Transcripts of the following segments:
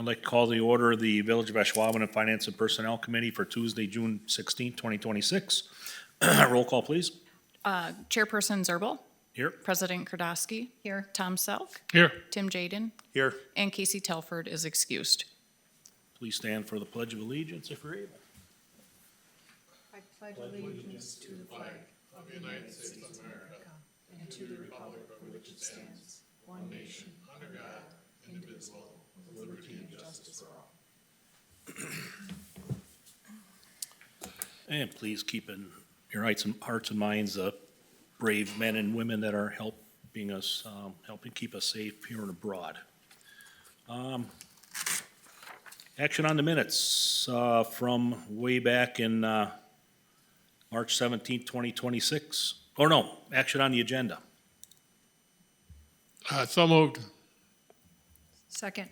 I'd like to call the order of the Village of Ashwaubenon Finance and Personnel Committee for Tuesday, June 16, 2026. Roll call, please. Chairperson Zerbal, Here. President Kardowski. Here. Tom Selk. Here. Tim Jaden. Here. And Casey Telford is excused. Please stand for the Pledge of Allegiance if you're able. I pledge allegiance to the flag of the United States of America and to the republic for which it stands, one nation, under God, indivisible, with liberty and justice for all. And please keep in your hearts and minds the brave men and women that are helping keep us safe here and abroad. Action on the minutes from way back in March 17th, 2026. Or no, action on the agenda. So moved. Second.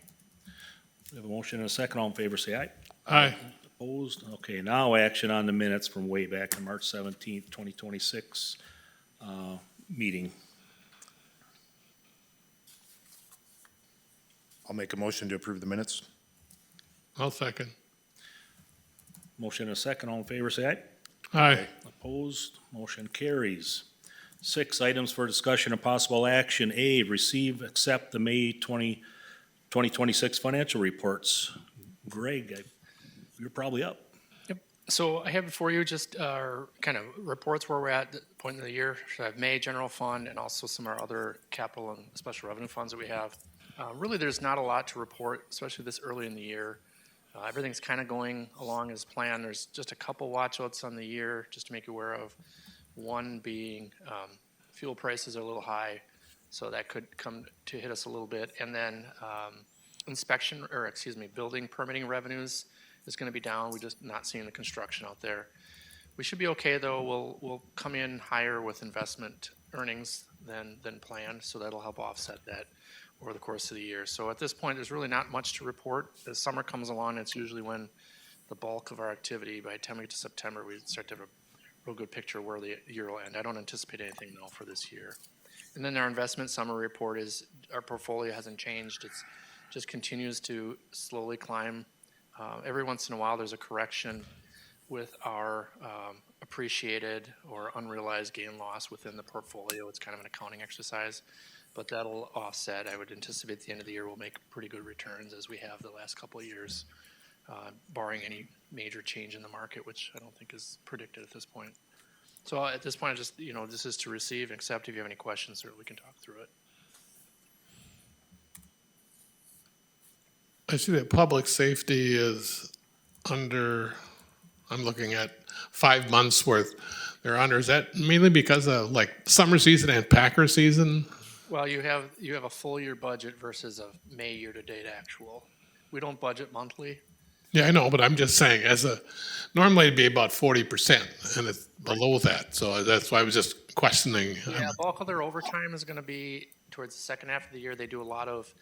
We have a motion and a second. All in favor, say aye. Aye. Opposed? Okay, now action on the minutes from way back in March 17th, 2026 meeting. I'll make a motion to approve the minutes. I'll second. Motion and a second. All in favor, say aye. Aye. Opposed? Motion carries. 6 items for discussion and possible action. A, receive, accept the May 2026 financial reports. Greg, you're probably up. So I have before you just our kind of reports where we're at the point in the year. So I have May general fund and also some of our other capital and special revenue funds that we have. Really, there's not a lot to report, especially this early in the year. Everything's kind of going along as planned. There's just a couple watchouts on the year just to make you aware of. One being fuel prices are a little high, so that could come to hit us a little bit. And then building permitting revenues is going to be down. We're just not seeing the construction out there. We should be okay though. We'll come in higher with investment earnings than planned, so that'll help offset that over the course of the year. So at this point, there's really not much to report. As summer comes along, it's usually when the bulk of our activity, by the time we get to September, we start to have a real good picture of where the year will end. I don't anticipate anything though for this year. And then our investment summary report is our portfolio hasn't changed. It's just continues to slowly climb. Every once in a while, there's a correction with our appreciated or unrealized gain loss within the portfolio. It's kind of an accounting exercise, but that'll offset. I would anticipate at the end of the year we'll make pretty good returns as we have the last couple of years, barring any major change in the market, which I don't think is predicted at this point. So at this point, I just, this is to receive and accept. If you have any questions, certainly we can talk through it. I see that public safety is under, I'm looking at 5 months worth. They're under. Is that mainly because of like summer season and Packer season? Well, you have a full year budget versus a May year-to-date actual. We don't budget monthly. Yeah, I know, but I'm just saying, normally it'd be about 40%, and it's below that. So that's why I was just questioning. Yeah, bulk of their overtime is going to be towards the second half of the year. They do a lot of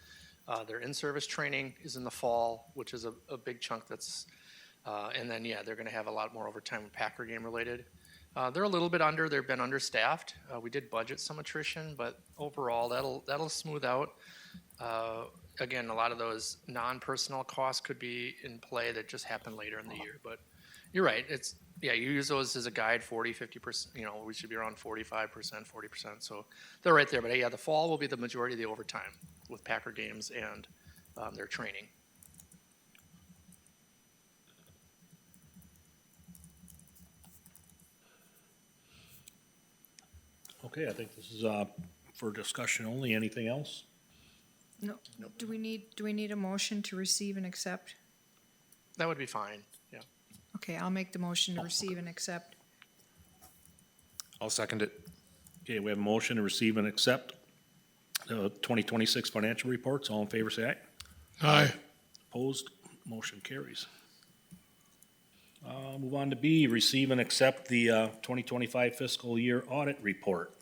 their in-service training is in the fall, which is a big chunk. That's and then they're going to have a lot more overtime with Packer game related. They're a little bit under. They've been understaffed. We did budget some attrition, but overall that'll smooth out. Again, a lot of those non-personnel costs could be in play that just happen later in the year. But you're right. You use those as a guide, 40, 50%. We should be around 45%, 40%. So they're right there. But the fall will be the majority of the overtime with Packer games and their training. Okay, I think this is for discussion only. Anything else? No. Do we need a motion to receive and accept? That would be fine. Yeah. Okay, I'll make the motion to receive and accept. I'll second it. Okay, we have a motion to receive and accept the 2026 financial reports. All in favor, say aye. Aye. Opposed? Motion carries. Move on to B, receive and accept the 2025 fiscal year audit report.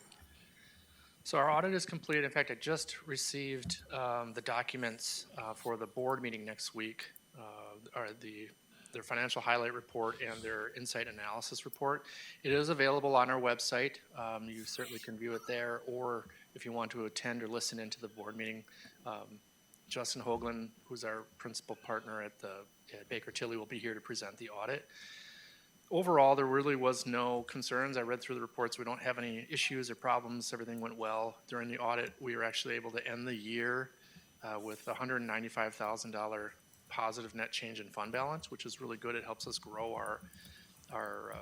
So our audit is complete. In fact, I just received the documents for the board meeting next week, their financial highlight report and their insight analysis report. It is available on our website. You certainly can view it there, or if you want to attend or listen into the board meeting, Justin Hoagland, who's our principal partner at Baker Tilly, will be here to present the audit. Overall, there really was no concerns. I read through the reports. We don't have any issues or problems. Everything went well. During the audit, we were actually able to end the year with $195,000 positive net change in fund balance, which is really good. It helps us grow our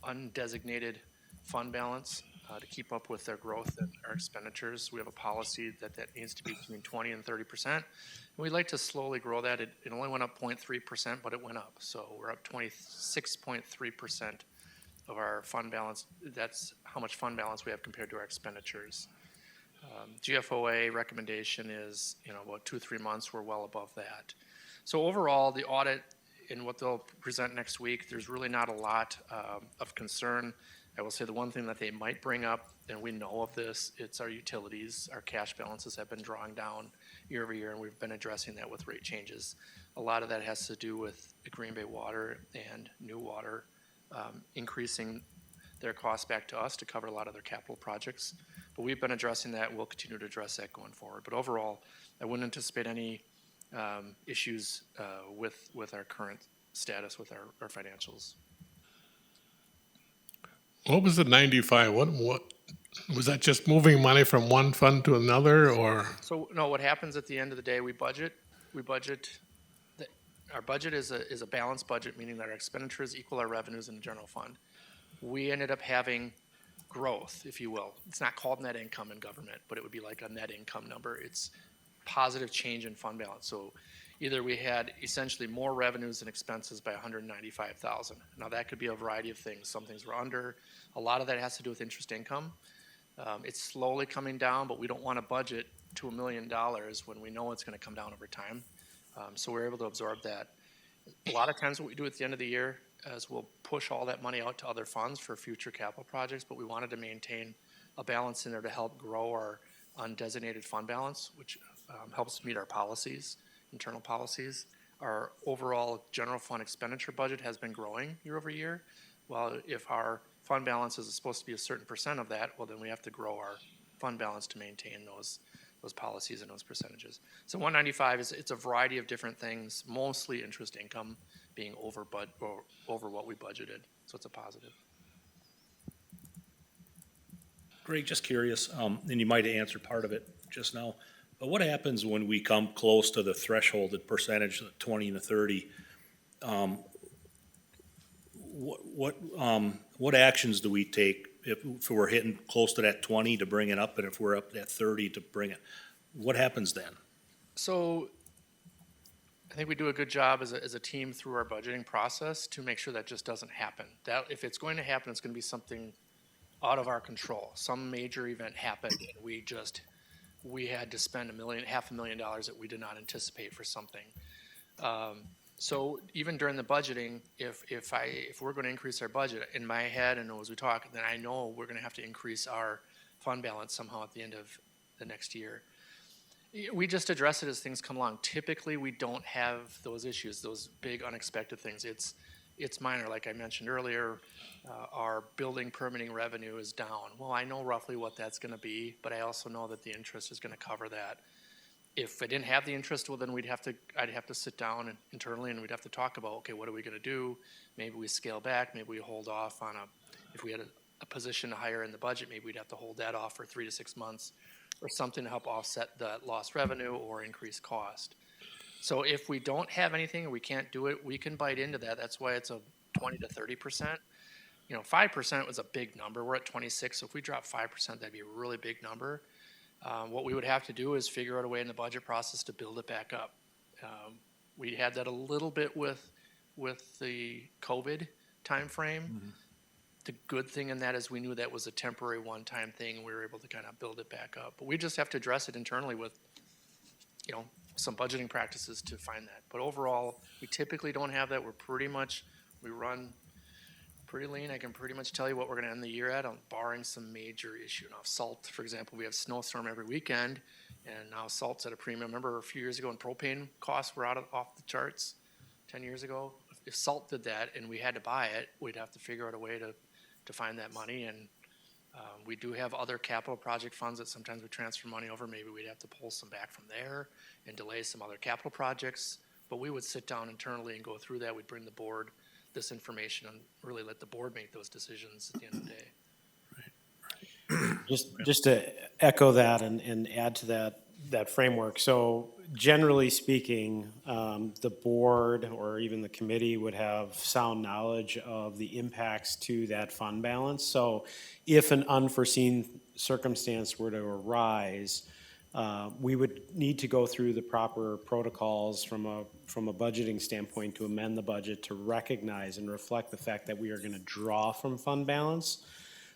undesignated fund balance to keep up with their growth and our expenditures. We have a policy that needs to be between 20 and 30%. And we'd like to slowly grow that. It only went up 0.3%, but it went up. So we're up 26.3% of our fund balance. That's how much fund balance we have compared to our expenditures. GFOA recommendation is, about 2-3 months. We're well above that. So overall, the audit and what they'll present next week, there's really not a lot of concern. I will say the one thing that they might bring up, and we know of this, it's our utilities. Our cash balances have been drawing down year over year, and we've been addressing that with rate changes. A lot of that has to do with the Green Bay Water and New Water increasing their costs back to us to cover a lot of their capital projects. But we've been addressing that, and we'll continue to address that going forward. But overall, I wouldn't anticipate any issues with our current status with our financials. What was the 95? What was that? Just moving money from one fund to another, or? So no, what happens at the end of the day, we budget. Our budget is a balanced budget, meaning that our expenditures equal our revenues in the general fund. We ended up having growth, if you will. It's not called net income in government, but it would be like a net income number. It's positive change in fund balance. So either we had essentially more revenues than expenses by $195,000. Now that could be a variety of things. Some things were under. A lot of that has to do with interest income. It's slowly coming down, but we don't want to budget to $1 million when we know it's going to come down over time. So we're able to absorb that. A lot of times what we do at the end of the year is we'll push all that money out to other funds for future capital projects, but we wanted to maintain a balance in there to help grow our undesignated fund balance, which helps meet our policies, internal policies. Our overall general fund expenditure budget has been growing year over year. Well, if our fund balance is supposed to be a certain percent of that, well, then we have to grow our fund balance to maintain those policies and those percentages. So 195 it's a variety of different things, mostly interest income being over what we budgeted. So it's a positive. Greg, just curious, and you might have answered part of it just now, but what happens when we come close to the thresholded percentage, the 20 and the 30? What actions do we take if we're hitting close to that 20 to bring it up, and if we're up at 30 to bring it? What happens then? So I think we do a good job as a team through our budgeting process to make sure that just doesn't happen. That if it's going to happen, it's going to be something out of our control. Some major event happened, and we had to spend $500,000 that we did not anticipate for something. So even during the budgeting, if we're going to increase our budget in my head and as we talk, then I know we're going to have to increase our fund balance somehow at the end of the next year. We just address it as things come along. Typically, we don't have those issues, those big unexpected things. It's minor, like I mentioned earlier. Our building permitting revenue is down. Well, I know roughly what that's going to be, but I also know that the interest is going to cover that. If I didn't have the interest, well, then I'd have to sit down internally and we'd have to talk about, okay, what are we going to do? Maybe we scale back. Maybe we hold off on if we had a position to hire in the budget, maybe we'd have to hold that off for 3 to 6 months or something to help offset the lost revenue or increase cost. So if we don't have anything and we can't do it, we can bite into that. That's why it's a 20 to 30%. 5% was a big number. We're at 26. So if we drop 5%, that'd be a really big number. What we would have to do is figure out a way in the budget process to build it back up. We had that a little bit with the COVID timeframe. Mm-hmm. The good thing in that is we knew that was a temporary one-time thing, and we were able to kind of build it back up. But we just have to address it internally with, some budgeting practices to find that. But overall, we typically don't have that. We run pretty lean. I can pretty much tell you what we're going to end the year at, barring some major issue. Now, salt, for example, we have snowstorm every weekend, and now salt's at a premium. Remember a few years ago when propane costs were off the charts 10 years ago? If salt did that and we had to buy it, we'd have to figure out a way to find that money, and We do have other capital project funds that sometimes we transfer money over. Maybe we'd have to pull some back from there and delay some other capital projects. But we would sit down internally and go through that. We'd bring the board this information and really let the board make those decisions at the end of the day. Just to echo that and add to that framework. So generally speaking, the board or even the committee would have sound knowledge of the impacts to that fund balance. So if an unforeseen circumstance were to arise, we would need to go through the proper protocols from a budgeting standpoint to amend the budget to recognize and reflect the fact that we are going to draw from fund balance,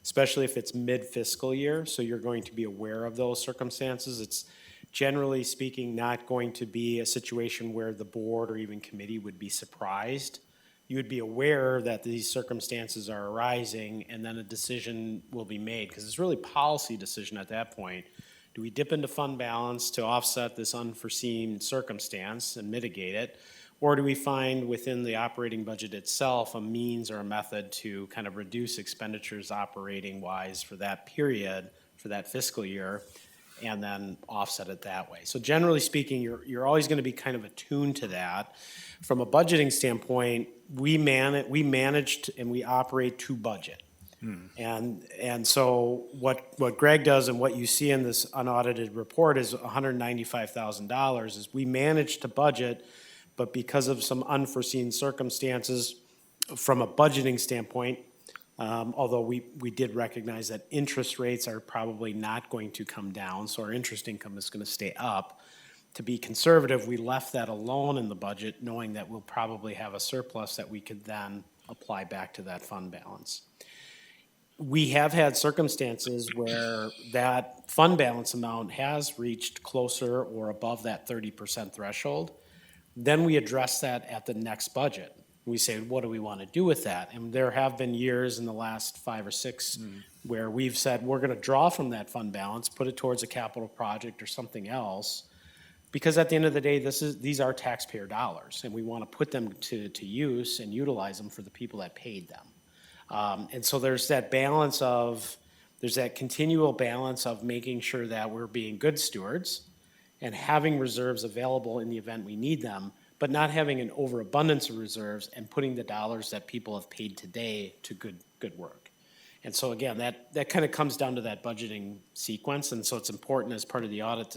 especially if it's mid-fiscal year, so you're going to be aware of those circumstances. It's generally speaking not going to be a situation where the board or even committee would be surprised. You would be aware that these circumstances are arising, and then a decision will be made, because it's really policy decision at that point. Do we dip into fund balance to offset this unforeseen circumstance and mitigate it? Or do we find within the operating budget itself a means or a method to kind of reduce expenditures operating wise for that period, for that fiscal year, and then offset it that way? So generally speaking, you're always going to be kind of attuned to that. From a budgeting standpoint, we managed and we operate to budget. And so what Greg does and what you see in this unaudited report is $195,000 is we managed to budget, but because of some unforeseen circumstances from a budgeting standpoint, although we did recognize that interest rates are probably not going to come down, so our interest income is going to stay up. To be conservative, we left that alone in the budget, knowing that we'll probably have a surplus that we could then apply back to that fund balance. We have had circumstances where that fund balance amount has reached closer or above that 30% threshold. Then we address that at the next budget. We say, what do we want to do with that? And there have been years in the last 5 or 6 where we've said, we're going to draw from that fund balance, put it towards a capital project or something else. Because at the end of the day, these are taxpayer dollars, and we want to put them to use and utilize them for the people that paid them. And so there's that continual balance of making sure that we're being good stewards and having reserves available in the event we need them, but not having an overabundance of reserves and putting the dollars that people have paid today to good work. And so again, that kind of comes down to that budgeting sequence, and so it's important as part of the audit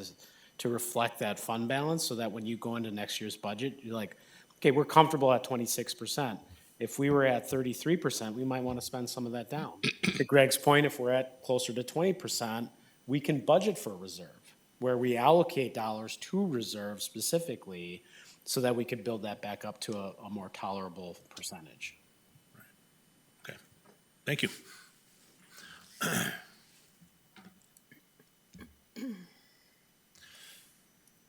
to reflect that fund balance so that when you go into next year's budget, you're like, okay, we're comfortable at 26%. If we were at 33%, we might want to spend some of that down. To Greg's point, if we're at closer to 20%, we can budget for a reserve, where we allocate dollars to reserve specifically so that we could build that back up to a more tolerable percentage. Okay, thank you.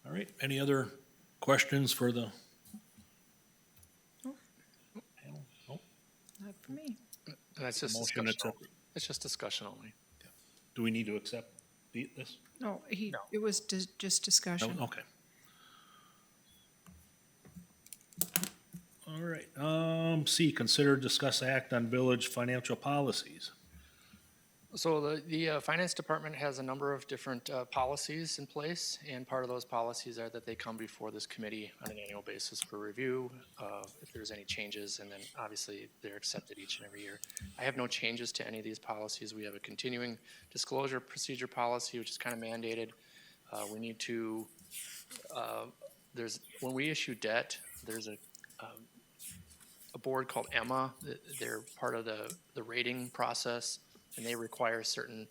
All right, any other questions for the panel? Nope. Not for me. And that's just Motion discussion. accept. It's just discussion only. Do we need to accept this? No, it was just discussion. No? Okay. All right, C, consider, discuss, act on village financial policies. So the finance department has a number of different policies in place, and part of those policies are that they come before this committee on an annual basis for review, if there's any changes, and then obviously they're accepted each and every year. I have no changes to any of these policies. We have a continuing disclosure procedure policy, which is kind of mandated. We need to, when we issue debt, there's a board called EMMA. They're part of the rating process, and they require certain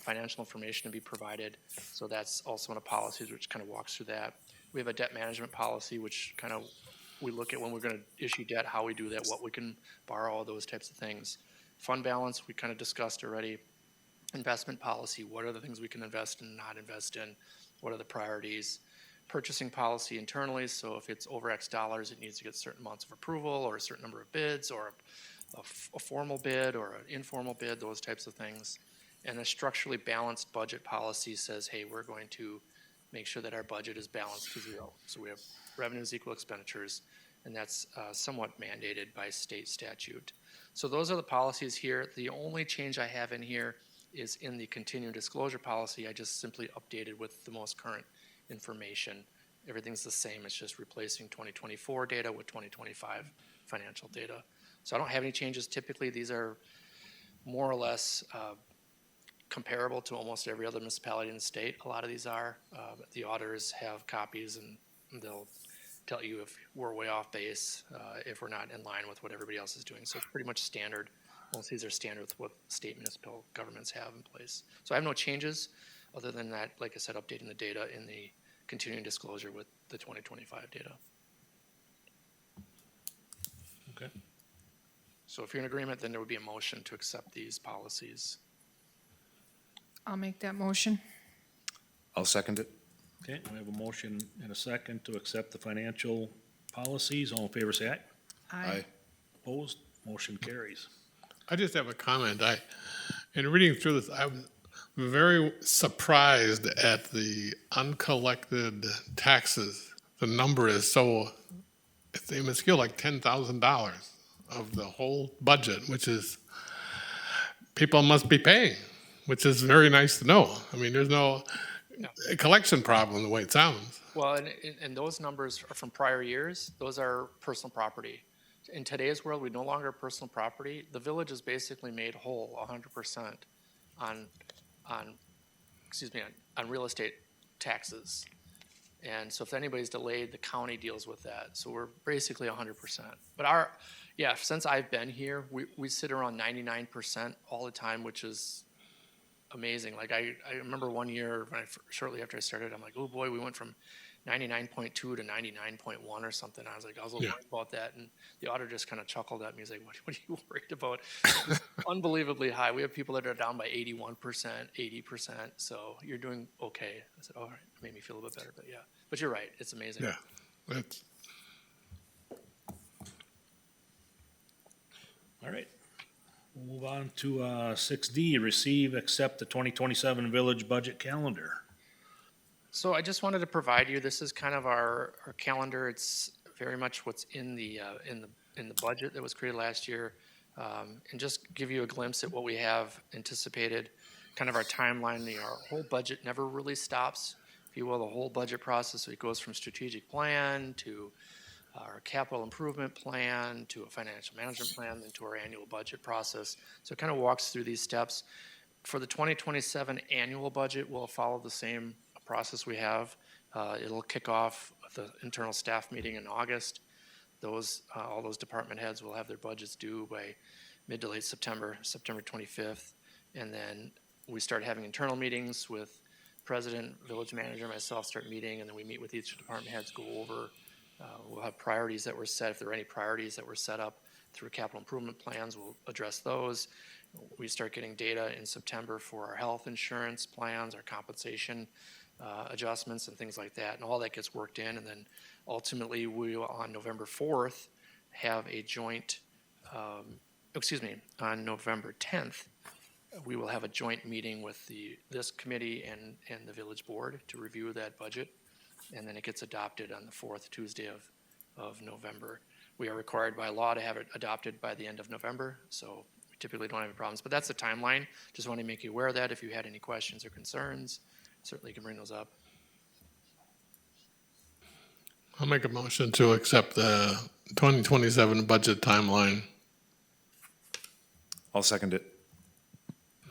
financial information to be provided. So that's also in a policy which kind of walks through that. We have a debt management policy, which kind of we look at when we're going to issue debt, how we do that, what we can borrow, all those types of things. Fund balance, we kind of discussed already. Investment policy, what are the things we can invest in and not invest in? What are the priorities? Purchasing policy internally, so if it's over X dollars, it needs to get certain amounts of approval or a certain number of bids or a formal bid or an informal bid, those types of things. And a structurally balanced budget policy says, hey, we're going to make sure that our budget is balanced to zero. So we have revenues equal expenditures, and that's somewhat mandated by state statute. So those are the policies here. The only change I have in here is in the continuing disclosure policy. I just simply updated with the most current information. Everything's the same, it's just replacing 2024 data with 2025 financial data. So I don't have any changes. Typically, these are more or less comparable to almost every other municipality in the state. A lot of these are. The auditors have copies, and they'll tell you if we're way off base, if we're not in line with what everybody else is doing. So it's pretty much standard. Most of these are standard with what state municipal governments have in place. So I have no changes other than that, like I said, updating the data in the continuing disclosure with the 2025 data. Okay. So if you're in agreement, then there would be a motion to accept these policies. I'll make that motion. I'll second it. Okay, we have a motion and a second to accept the financial policies. All in favor, say aye. Aye. Opposed? Motion carries. I just have a comment. In reading through this, I'm very surprised at the uncollected taxes. The number is so, it's minuscule, like $10,000 of the whole budget, which is, people must be paying, which is very nice to know. I mean, there's no collection problem the way it sounds. Well, and those numbers are from prior years. Those are personal property. In today's world, we no longer have personal property. The village is basically made whole 100% on real estate taxes. And so if anybody's delayed, the county deals with that. So we're basically 100%. But since I've been here, we sit around 99% all the time, which is amazing. Like I remember one year shortly after I started, I'm like, oh boy, we went from 99.2 to 99.1 or something. I was a little worried about that. And the auditor just kind of chuckled at me. He's like, what are you worried about? It's unbelievably high. We have people that are down by 81%, 80%. So you're doing okay. I said, all right, it made me feel a little bit better, but yeah. But you're right, it's amazing. Yeah, that's, All right. We'll move on to 6D, receive, accept the 2027 village budget calendar. So I just wanted to provide you, this is kind of our calendar. It's very much what's in the budget that was created last year. And just give you a glimpse at what we have anticipated, kind of our timeline. Our whole budget never really stops, if you will, the whole budget process. So it goes from strategic plan to our capital improvement plan to a financial management plan, then to our annual budget process. So it kind of walks through these steps. For the 2027 annual budget, we'll follow the same process we have. It'll kick off the internal staff meeting in August. All those department heads will have their budgets due by mid to late September 25th. And then we start having internal meetings with president, village manager, myself start meeting, and then we meet with each department heads, go over. We'll have priorities that were set. If there are any priorities that were set up through capital improvement plans, we'll address those. We start getting data in September for our health insurance plans, our compensation adjustments and things like that, and all that gets worked in. And then ultimately we will, on November 4th, have a joint, on November 10th, we will have a joint meeting with this committee and the village board to review that budget. And then it gets adopted on the 4th Tuesday of November. We are required by law to have it adopted by the end of November, so we typically don't have any problems. But that's the timeline. Just want to make you aware of that. If you had any questions or concerns, certainly you can bring those up. I'll make a motion to accept the 2027 budget timeline. I'll second it.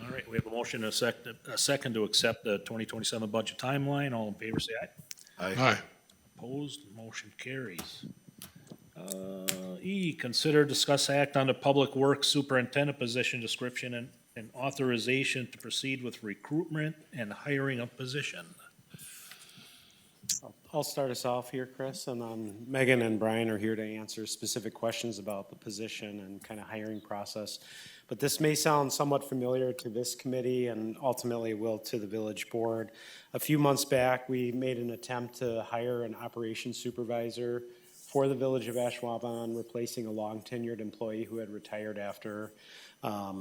All right, we have a motion and a second to accept the 2027 budget timeline. All in favor, say aye. Aye. Opposed, motion carries. E, consider, discuss, act on the public works superintendent position description and authorization to proceed with recruitment and hiring of position. I'll start us off here, Chris, and then Megan and Brian are here to answer specific questions about the position and kind of hiring process. But this may sound somewhat familiar to this committee and ultimately will to the village board. A few months back, we made an attempt to hire an operations supervisor for the village of Ashwaubenon, replacing a long tenured employee who had retired after a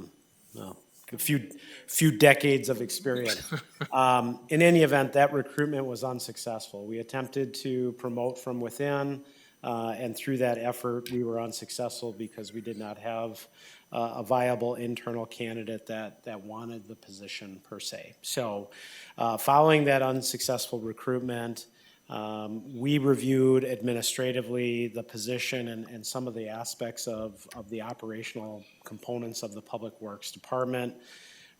few decades of experience. In any event, that recruitment was unsuccessful. We attempted to promote from within. And through that effort, we were unsuccessful because we did not have a viable internal candidate that wanted the position per se. So following that unsuccessful recruitment, we reviewed administratively the position and some of the aspects of the operational components of the Public Works Department,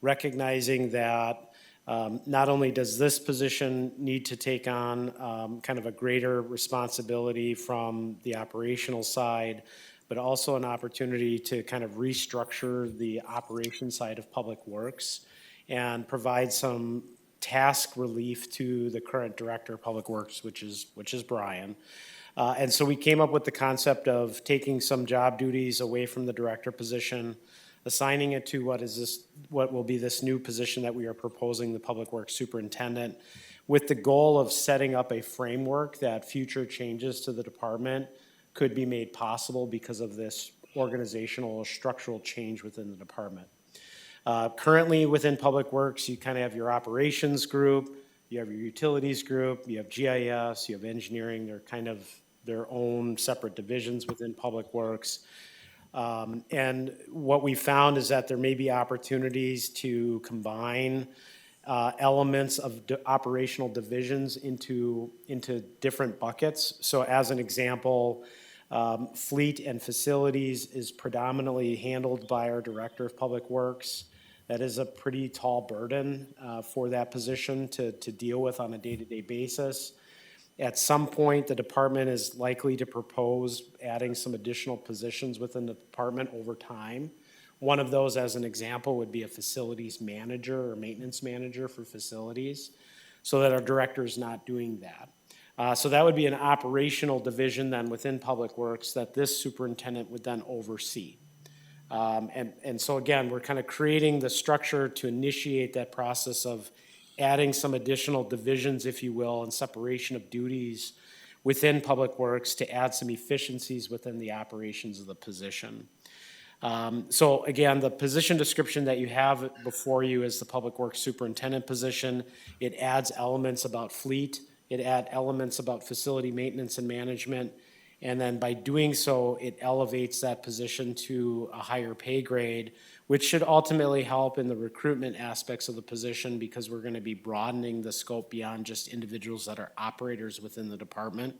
recognizing that not only does this position need to take on kind of a greater responsibility from the operational side, but also an opportunity to kind of restructure the operation side of Public Works and provide some task relief to the current Director of Public Works, which is Brian. And so we came up with the concept of taking some job duties away from the Director position, assigning it to what will be this new position that we are proposing, the Public Works Superintendent, with the goal of setting up a framework that future changes to the department could be made possible because of this organizational or structural change within the department. Currently within Public Works, you kind of have your operations group, you have your utilities group, you have GIS, you have engineering. They're kind of their own separate divisions within Public Works. And what we found is that there may be opportunities to combine elements of operational divisions into different buckets. So as an example, fleet and facilities is predominantly handled by our Director of Public Works. That is a pretty tall burden for that position to deal with on a day-to-day basis. At some point, the department is likely to propose adding some additional positions within the department over time. One of those, as an example, would be a facilities manager or maintenance manager for facilities, so that our director is not doing that. So that would be an operational division then within Public Works that this superintendent would then oversee. And so again, we're kind of creating the structure to initiate that process of adding some additional divisions, if you will, and separation of duties within Public Works to add some efficiencies within the operations of the position. So again, the position description that you have before you is the Public Works Superintendent position. It adds elements about fleet. It adds elements about facility maintenance and management. And then by doing so, it elevates that position to a higher pay grade, which should ultimately help in the recruitment aspects of the position because we're going to be broadening the scope beyond just individuals that are operators within the department.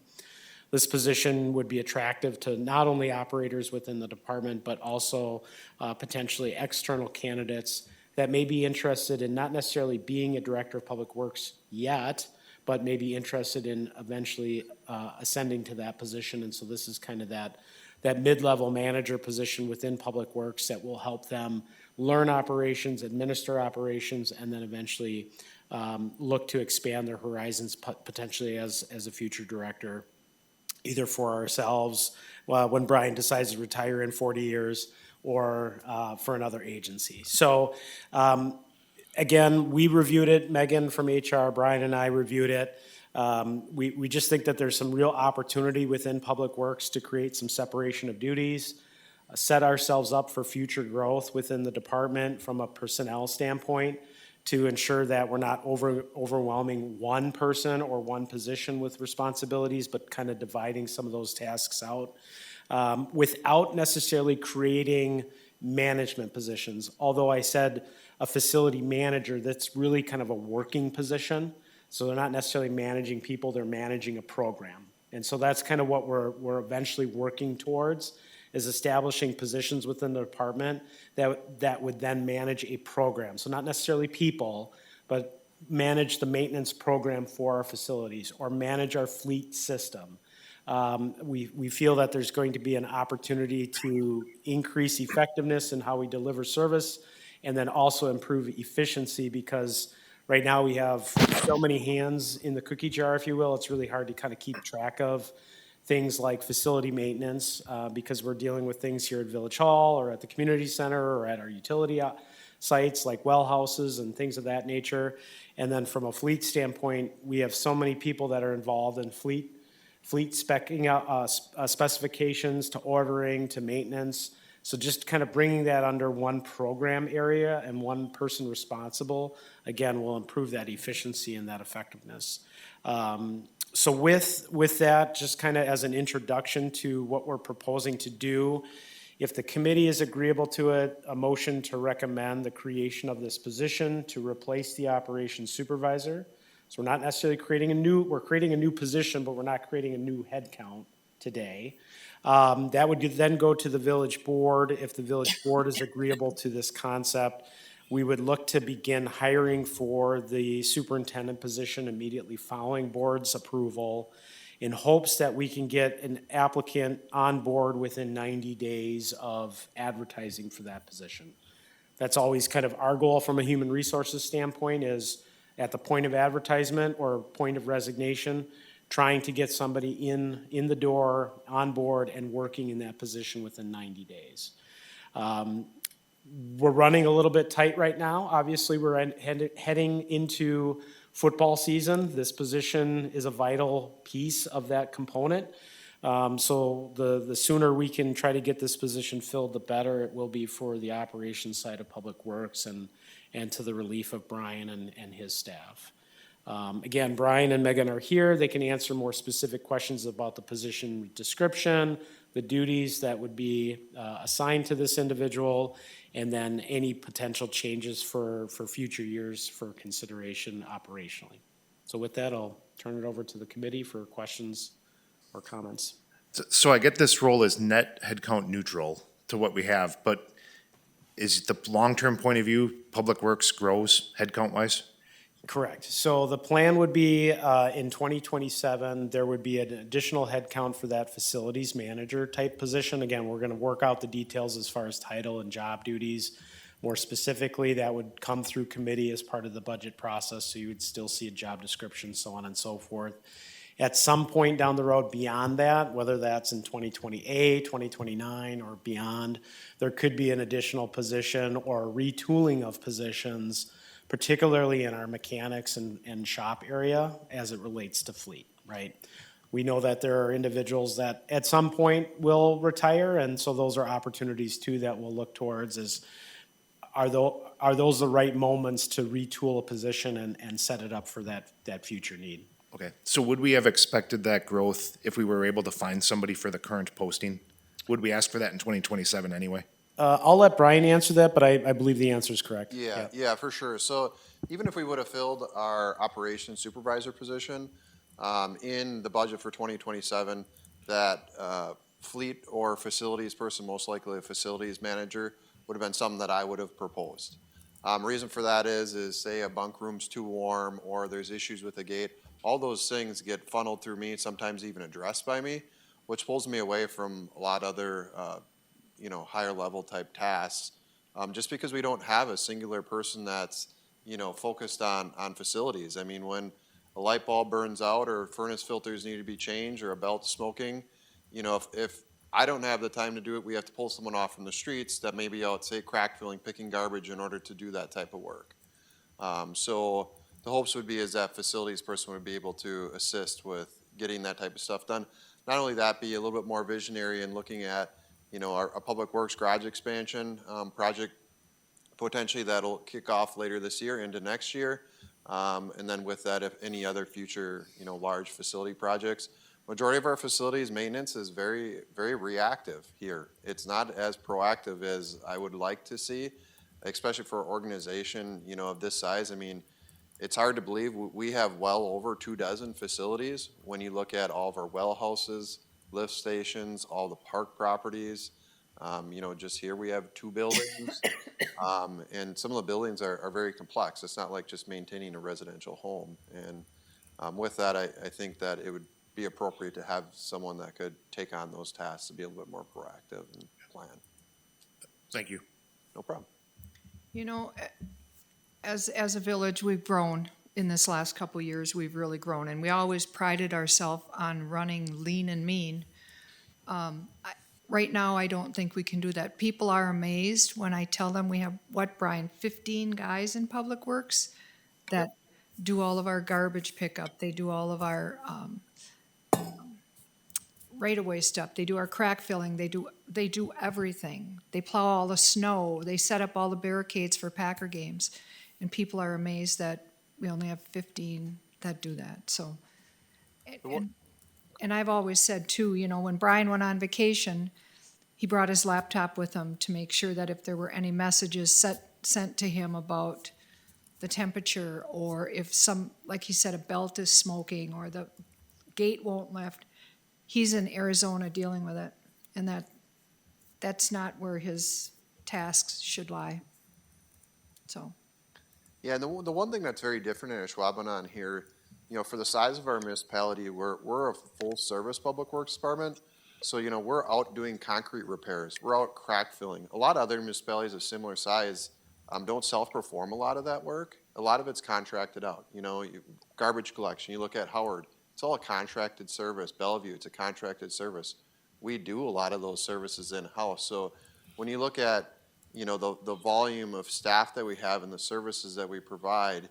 This position would be attractive to not only operators within the department, but also potentially external candidates that may be interested in not necessarily being a Director of Public Works yet, but may be interested in eventually ascending to that position. And so this is kind of that mid-level manager position within Public Works that will help them learn operations, administer operations, and then eventually look to expand their horizons potentially as a future director, either for ourselves when Brian decides to retire in 40 years or for another agency. So again, we reviewed it, Megan from HR, Brian and I reviewed it. We just think that there's some real opportunity within Public Works to create some separation of duties, set ourselves up for future growth within the department from a personnel standpoint to ensure that we're not overwhelming one person or one position with responsibilities, but kind of dividing some of those tasks out without necessarily creating management positions. Although I said a facility manager, that's really kind of a working position. So they're not necessarily managing people, they're managing a program. And so that's kind of what we're eventually working towards, is establishing positions within the department that would then manage a program. So not necessarily people, but manage the maintenance program for our facilities or manage our fleet system. We feel that there's going to be an opportunity to increase effectiveness in how we deliver service and then also improve efficiency because right now we have so many hands in the cookie jar, if you will. It's really hard to kind of keep track of things like facility maintenance because we're dealing with things here at Village Hall or at the community center or at our utility sites like well houses and things of that nature. And then from a fleet standpoint, we have so many people that are involved in fleet specing out specifications to ordering to maintenance. So just kind of bringing that under one program area and one person responsible, again, will improve that efficiency and that effectiveness. So with that, just kind of as an introduction to what we're proposing to do, if the committee is agreeable to it, a motion to recommend the creation of this position to replace the operations supervisor. So we're not necessarily we're creating a new position, but we're not creating a new headcount today. That would then go to the village board. If the village board is agreeable to this concept, we would look to begin hiring for the superintendent position immediately following board's approval in hopes that we can get an applicant on board within 90 days of advertising for that position. That's always kind of our goal from a human resources standpoint, is at the point of advertisement or point of resignation, trying to get somebody in the door, on board, and working in that position within 90 days. We're running a little bit tight right now. Obviously, we're heading into football season. This position is a vital piece of that component. So the sooner we can try to get this position filled, the better it will be for the operations side of Public Works and to the relief of Brian and his staff. Again, Brian and Megan are here. They can answer more specific questions about the position description, the duties that would be assigned to this individual, and then any potential changes for future years for consideration operationally. So with that, I'll turn it over to the committee for questions or comments. So I get this role as net headcount neutral to what we have, but is the long-term point of view, Public Works grows headcount-wise? Correct. So the plan would be in 2027, there would be an additional headcount for that facilities manager type position. Again, we're going to work out the details as far as title and job duties. More specifically, that would come through committee as part of the budget process, so you would still see a job description, so on and so forth. At some point down the road beyond that, whether that's in 2028, 2029, or beyond, there could be an additional position or retooling of positions, particularly in our mechanics and shop area as it relates to fleet, right? We know that there are individuals that at some point will retire, and so those are opportunities too that we'll look towards is, are those the right moments to retool a position and set it up for that future need? Okay, so would we have expected that growth if we were able to find somebody for the current posting? Would we ask for that in 2027 anyway? I'll let Brian answer that, but I believe the answer is correct. Yeah, for sure. So even if we would have filled our operations supervisor position, in the budget for 2027, that fleet or facilities person, most likely a facilities manager, would have been something that I would have proposed. Reason for that is say a bunk room's too warm or there's issues with the gate. All those things get funneled through me, sometimes even addressed by me, which pulls me away from a lot of other higher level type tasks, just because we don't have a singular person that's, focused on facilities. I mean, when a light bulb burns out or furnace filters need to be changed or a belt's smoking, if I don't have the time to do it, we have to pull someone off from the streets that may be out, say, crack filling, picking garbage in order to do that type of work. So the hopes would be is that facilities person would be able to assist with getting that type of stuff done. Not only that, be a little bit more visionary in looking at our Public Works garage expansion project, potentially that'll kick off later this year into next year. And then with that, if any other future, large facility projects. Majority of our facilities maintenance is very, very reactive here. It's not as proactive as I would like to see, especially for an organization, of this size. I mean, it's hard to believe we have well over 24 facilities when you look at all of our well houses, lift stations, all the park properties. Just here we have 2 buildings, and some of the buildings are very complex. It's not like just maintaining a residential home. And with that, I think that it would be appropriate to have someone that could take on those tasks to be a little bit more proactive and plan. Thank you. No problem. As a village, we've grown in this last couple of years. We've really grown, and we always prided ourselves on running lean and mean. Right now, I don't think we can do that. People are amazed when I tell them we have, Brian, 15 guys in Public Works that do all of our garbage pickup. They do all of our right-of-way stuff. They do our crack filling. They do everything. They plow all the snow. They set up all the barricades for Packer games. And people are amazed that we only have 15 that do that. So And I've always said too, you know, when Brian went on vacation, he brought his laptop with him to make sure that if there were any messages sent to him about the temperature, or if some, like he said, a belt is smoking or the gate won't lift, he's in Arizona dealing with it. And that's not where his tasks should lie. So, Yeah, and the one thing that's very different in Ashwaubenon here, you know, for the size of our municipality, we're a full-service public works department. So, you know, we're out doing concrete repairs, we're out crack filling. A lot of other municipalities of similar size don't self-perform a lot of that work. A lot of it's contracted out. You know, garbage collection, you look at Howard, it's all a contracted service. Bellevue, it's a contracted service. We do a lot of those services in-house. So when you look at, you know, the volume of staff that we have and the services that we provide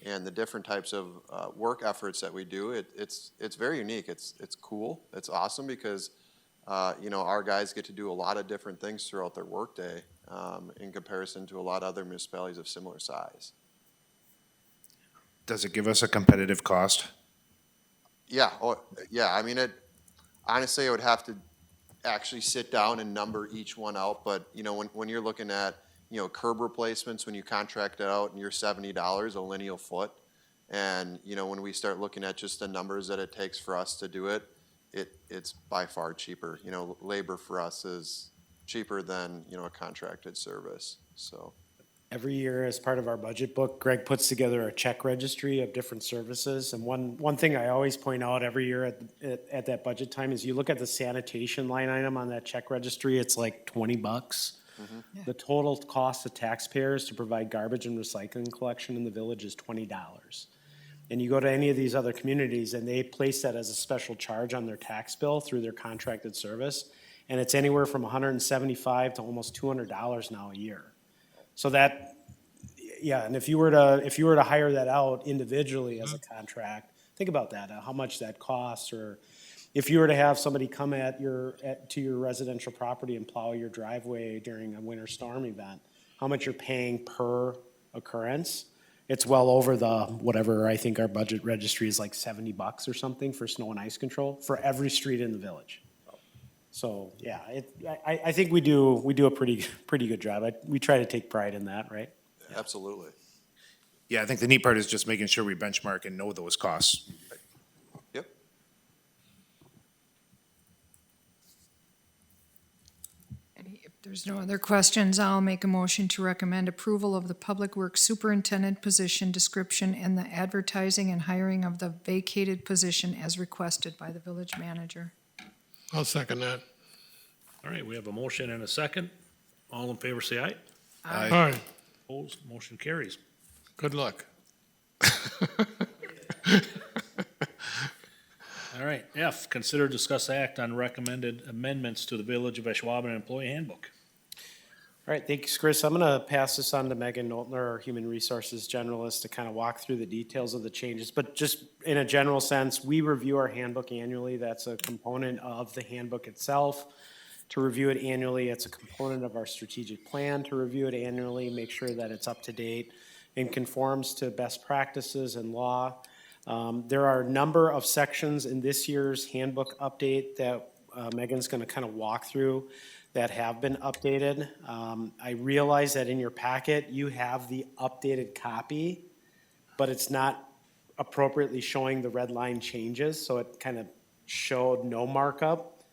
and the different types of work efforts that we do, it's very unique. It's cool. It's awesome because, you know, our guys get to do a lot of different things throughout their workday in comparison to a lot of other municipalities of similar size. Does it give us a competitive cost? Yeah, yeah. I mean, honestly, I would have to actually sit down and number each one out. But you know, when you're looking at, you know, curb replacements, when you contract it out and you're $70 a lineal foot, and you know, when we start looking at just the numbers that it takes for us to do it, it's by far cheaper. You know, labor for us is cheaper than, you know, a contracted service. So. Every year, as part of our budget book, Greg puts together a check registry of different services. And one thing I always point out every year at that budget time is you look at the sanitation line item on that check registry, it's like $20. Mm-hmm. Yeah. The total cost to taxpayers to provide garbage and recycling collection in the village is $20. And you go to any of these other communities and they place that as a special charge on their tax bill through their contracted service. And it's anywhere from $175 to almost $200 now a year. So that, yeah, and if you were to hire that out individually as a contract, think about that, how much that costs, or if you were to have somebody come to your residential property and plow your driveway during a winter storm event, how much you're paying per occurrence. It's well over the, whatever, I think our budget registry is like $70 or something for snow and ice control for every street in the village. So, yeah, I think we do a pretty good job. We try to take pride in that, right? Absolutely. Yeah, I think the neat part is just making sure we benchmark and know those costs. Yep. If there's no other questions, I'll make a motion to recommend approval of the Public Works Superintendent position description and the advertising and hiring of the vacated position as requested by the village manager. I'll second that. All right, we have a motion and a second. All in favor, say aye. All right, Opposed, motion carries. good luck. All right, F, consider, discuss, act on recommended amendments to the Village of Ashwaubenon Employee Handbook. All right, thanks, Chris. I'm gonna pass this on to Megan Noltner, our Human Resources Generalist, to kind of walk through the details of the changes. But just in a general sense, we review our handbook annually. That's a component of the handbook itself. To review it annually, it's a component of our strategic plan to review it annually, make sure that it's up to date and conforms to best practices and law. There are a number of sections in this year's handbook update that Megan's gonna kind of walk through that have been updated. I realize that in your packet, you have the updated copy, but it's not appropriately showing the red line changes, so it kind of showed no markup.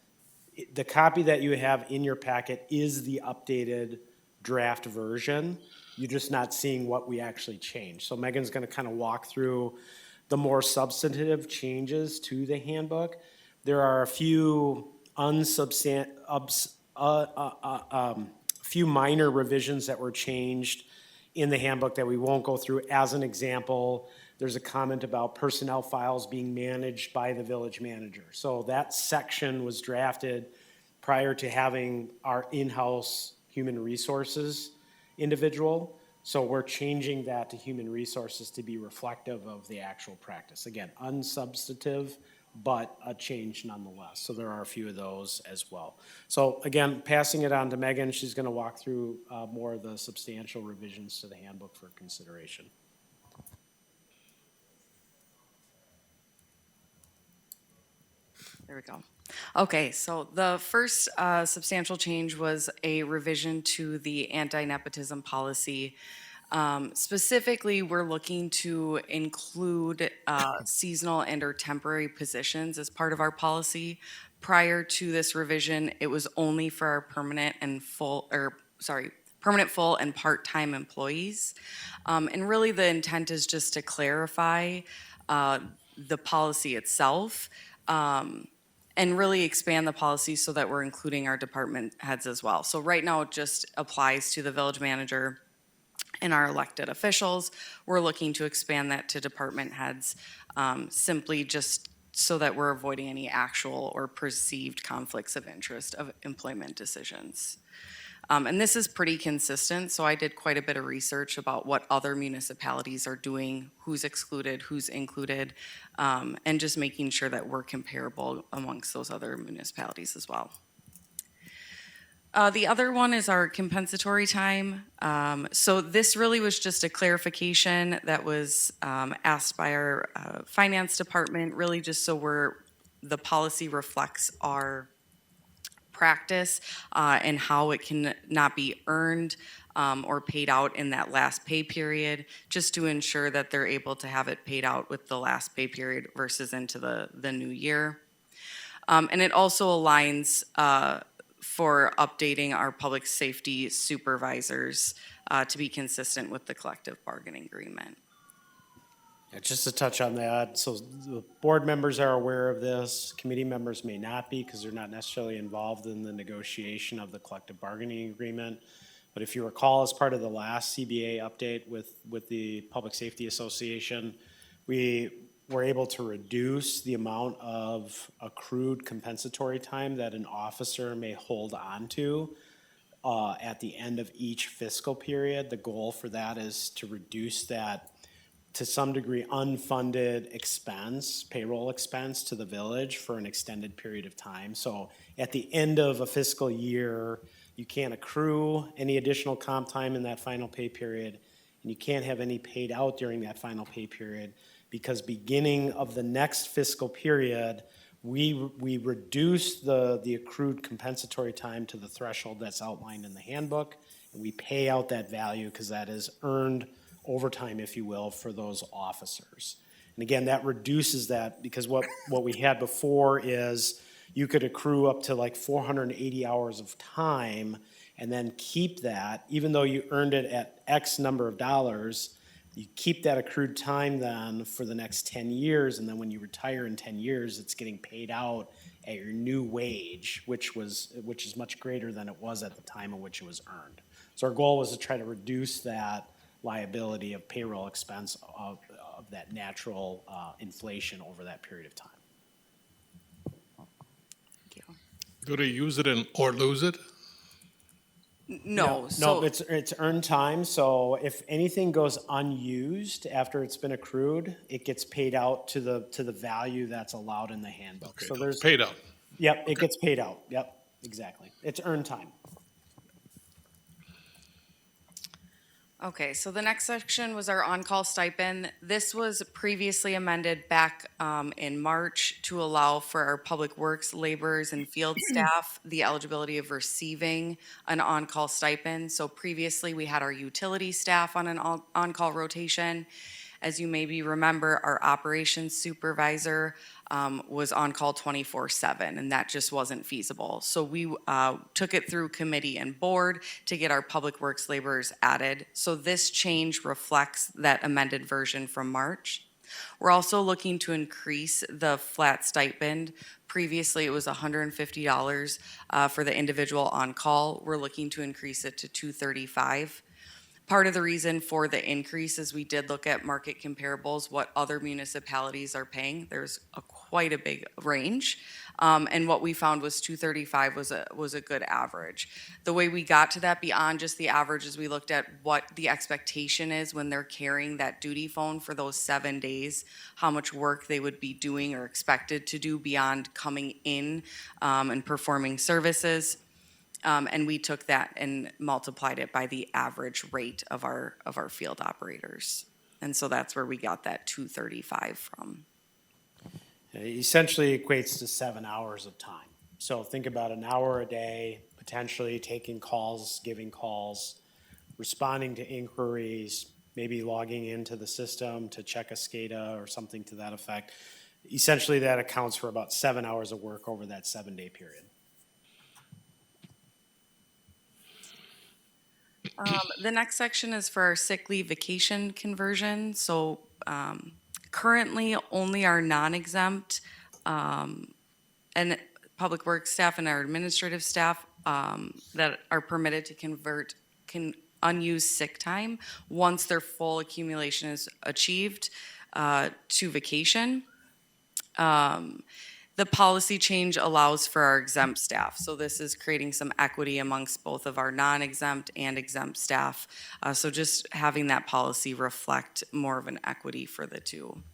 The copy that you have in your packet is the updated draft version. You're just not seeing what we actually changed. So Megan's gonna kind of walk through the more substantive changes to the handbook. There are a few few minor revisions that were changed in the handbook that we won't go through. As an example, there's a comment about personnel files being managed by the village manager. So that section was drafted prior to having our in-house human resources individual. So we're changing that to human resources to be reflective of the actual practice. Again, unsubstantive, but a change nonetheless. So there are a few of those as well. So again, passing it on to Megan, she's gonna walk through more of the substantial revisions to the handbook for consideration. There we go. Okay, so the first substantial change was a revision to the anti-nepotism policy. Specifically, we're looking to include seasonal and or temporary positions as part of our policy. Prior to this revision, it was only for our permanent, full, and part-time employees. And really, the intent is just to clarify the policy itself, and really expand the policy so that we're including our department heads as well. So right now, it just applies to the village manager and our elected officials. We're looking to expand that to department heads, simply just so that we're avoiding any actual or perceived conflicts of interest of employment decisions. And this is pretty consistent, so I did quite a bit of research about what other municipalities are doing, who's excluded, who's included, and just making sure that we're comparable amongst those other municipalities as well. The other one is our compensatory time. So this really was just a clarification that was asked by our finance department, really just so the policy reflects our practice and how it can not be earned or paid out in that last pay period, just to ensure that they're able to have it paid out with the last pay period versus into the new year. And it also aligns for updating our public safety supervisors to be consistent with the collective bargaining agreement. Yeah, just to touch on that, so the board members are aware of this, committee members may not be because they're not necessarily involved in the negotiation of the collective bargaining agreement. But if you recall, as part of the last CBA update with the Public Safety Association, we were able to reduce the amount of accrued compensatory time that an officer may hold on to at the end of each fiscal period. The goal for that is to reduce that, to some degree, unfunded expense, payroll expense to the village for an extended period of time. So at the end of a fiscal year, you can't accrue any additional comp time in that final pay period, and you can't have any paid out during that final pay period, because beginning of the next fiscal period, we reduce the accrued compensatory time to the threshold that's outlined in the handbook, and we pay out that value because that is earned overtime, if you will, for those officers. And again, that reduces that, because what we had before is you could accrue up to like 480 hours of time and then keep that, even though you earned it at X number of dollars, you keep that accrued time then for the next 10 years, and then when you retire in 10 years, it's getting paid out at your new wage, which is much greater than it was at the time in which it was earned. So our goal was to try to reduce that liability of payroll expense of that natural inflation over that period of time. Thank you. Do they use it or lose it? No, No, it's earned time, so if anything goes unused after it's been accrued, it gets paid out to the value that's allowed in the handbook. Okay, So there's, paid out. yep, it gets paid out, yep, exactly. It's earned time. Okay, so the next section was our on-call stipend. This was previously amended back in March to allow for our public works laborers and field staff the eligibility of receiving an on-call stipend. So previously, we had our utility staff on an on-call rotation. As you maybe remember, our operations supervisor was on call 24/7, and that just wasn't feasible. So we took it through committee and board to get our public works laborers added. So this change reflects that amended version from March. We're also looking to increase the flat stipend. Previously, it was $150 for the individual on call. We're looking to increase it to $235. Part of the reason for the increase is we did look at market comparables, what other municipalities are paying. There's quite a big range. And what we found was $235 was a good average. The way we got to that beyond just the average is we looked at what the expectation is when they're carrying that duty phone for those 7 days, how much work they would be doing or expected to do beyond coming in and performing services. And we took that and multiplied it by the average rate of our field operators. And so that's where we got that $235 from. It essentially equates to 7 hours of time. So think about an hour a day, potentially taking calls, giving calls, responding to inquiries, maybe logging into the system to check a SCADA or something to that effect. Essentially, that accounts for about 7 hours of work over that 7-day period. The next section is for our sick leave vacation conversion. So currently, only our non-exempt and public works staff and our administrative staff that are permitted to convert unused sick time once their full accumulation is achieved to vacation. The policy change allows for our exempt staff. So this is creating some equity amongst both of our non-exempt and exempt staff. So just having that policy reflect more of an equity for the two.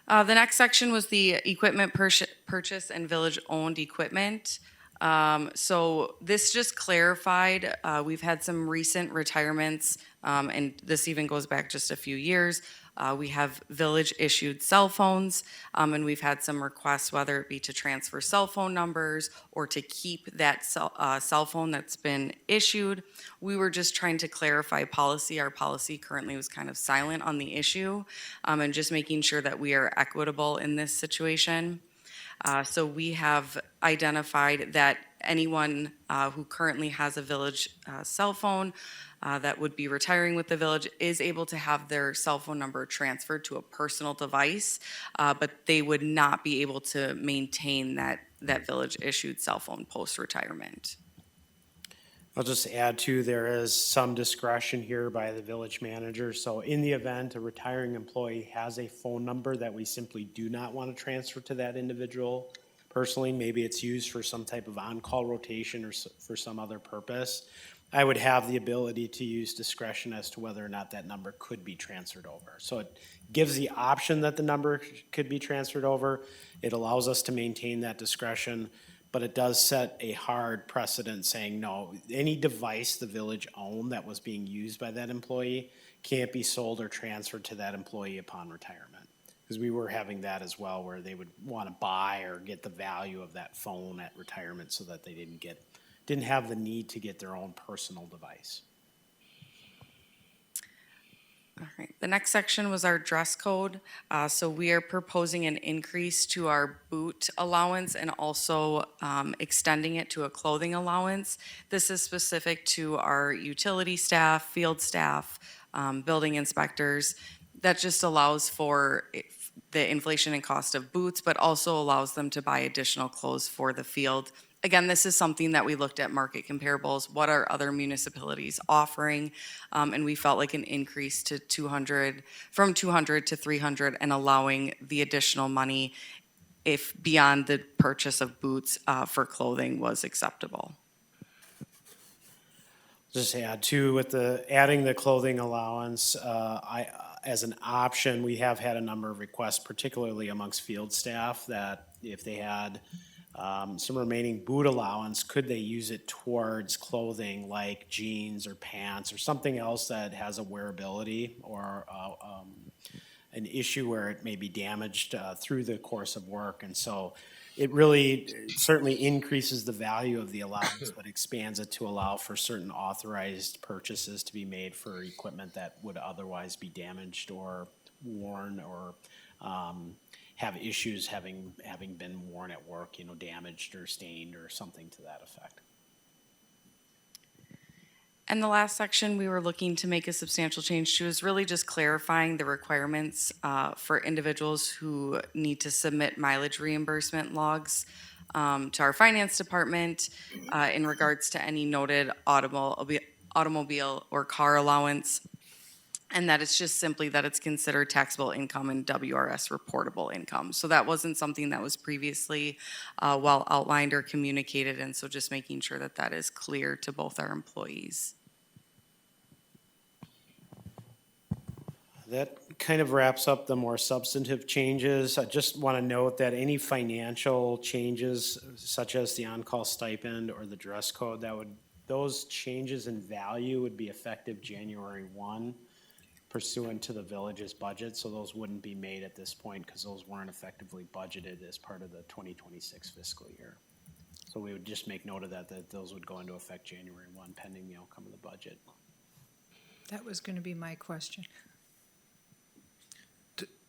The next section was the equipment purchase and village-owned equipment. So this just clarified, we've had some recent retirements, and this even goes back just a few years. We have village-issued cell phones, and we've had some requests, whether it be to transfer cell phone numbers or to keep that cell phone that's been issued. We were just trying to clarify policy. Our policy currently was kind of silent on the issue, and just making sure that we are equitable in this situation. So we have identified that anyone who currently has a village cell phone that would be retiring with the village is able to have their cell phone number transferred to a personal device, but they would not be able to maintain that village-issued cell phone post-retirement. I'll just add too, there is some discretion here by the village manager. So in the event a retiring employee has a phone number that we simply do not want to transfer to that individual personally, maybe it's used for some type of on-call rotation or for some other purpose, I would have the ability to use discretion as to whether or not that number could be transferred over. So it gives the option that the number could be transferred over. It allows us to maintain that discretion, but it does set a hard precedent saying, no, any device the village owned that was being used by that employee can't be sold or transferred to that employee upon retirement. Because we were having that as well, where they would want to buy or get the value of that phone at retirement so that they didn't have the need to get their own personal device. All right, the next section was our dress code. So we are proposing an increase to our boot allowance and also extending it to a clothing allowance. This is specific to our utility staff, field staff, building inspectors. That just allows for the inflation and cost of boots, but also allows them to buy additional clothes for the field. Again, this is something that we looked at market comparables. What are other municipalities offering? And we felt like an increase to from 200 to 300 and allowing the additional money if beyond the purchase of boots for clothing was acceptable. Just add too, with adding the clothing allowance, as an option, we have had a number of requests, particularly amongst field staff, that if they had some remaining boot allowance, could they use it towards clothing like jeans or pants or something else that has a wearability or an issue where it may be damaged through the course of work. And so it really certainly increases the value of the allowance, but expands it to allow for certain authorized purchases to be made for equipment that would otherwise be damaged or worn or have issues having been worn at work, damaged or stained or something to that effect. And the last section we were looking to make a substantial change to is really just clarifying the requirements for individuals who need to submit mileage reimbursement logs to our finance department in regards to any noted automobile or car allowance. And that it's just simply that it's considered taxable income and WRS reportable income. So that wasn't something that was previously well outlined or communicated, and so just making sure that that is clear to both our employees. That kind of wraps up the more substantive changes. I just want to note that any financial changes, such as the on-call stipend or the dress code, those changes in value would be effective January 1. pursuant to the village's budget, so those wouldn't be made at this point because those weren't effectively budgeted as part of the 2026 fiscal year. So we would just make note of that, that those would go into effect January 1 pending the outcome of the budget. That was gonna be my question.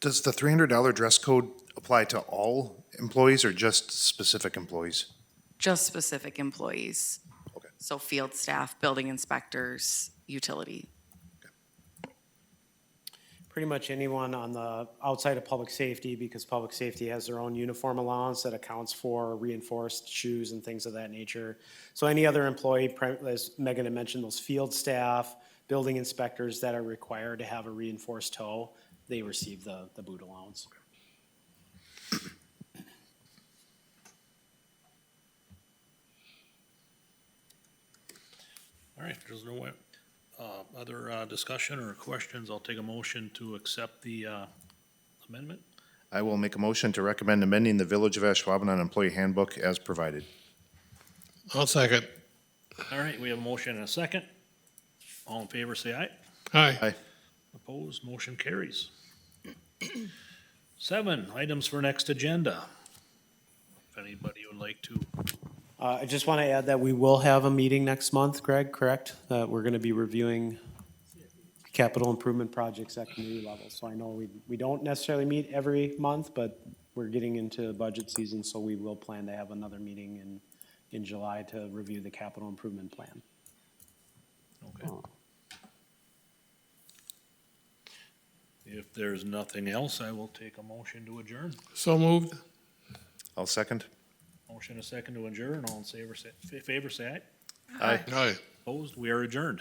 Does the $300 dress code apply to all employees or just specific employees? Just specific employees. Okay. So field staff, building inspectors, utility. Pretty much anyone on the outside of public safety, because public safety has their own uniform allowance that accounts for reinforced shoes and things of that nature. So any other employee, as Megan had mentioned, those field staff, building inspectors that are required to have a reinforced toe, they receive the boot allowance. All right, there's no other discussion or questions. I'll take a motion to accept the amendment. I will make a motion to recommend amending the Village of Ashwaubenon Employee Handbook as provided. I'll second. All right, we have a motion and a second. All in favor, say aye. Aye. Aye. Opposed, motion carries. 7, items for next agenda. If anybody would like to, I just want to add that we will have a meeting next month, Greg, correct? We're going to be reviewing capital improvement projects at community level. So I know we don't necessarily meet every month, but we're getting into budget season, so we will plan to have another meeting in July to review the capital improvement plan. okay. If there's nothing else, I will take a motion to adjourn. So moved. I'll second. Motion a second to adjourn. All in favor, say aye. Aye. Aye. Opposed, we are adjourned.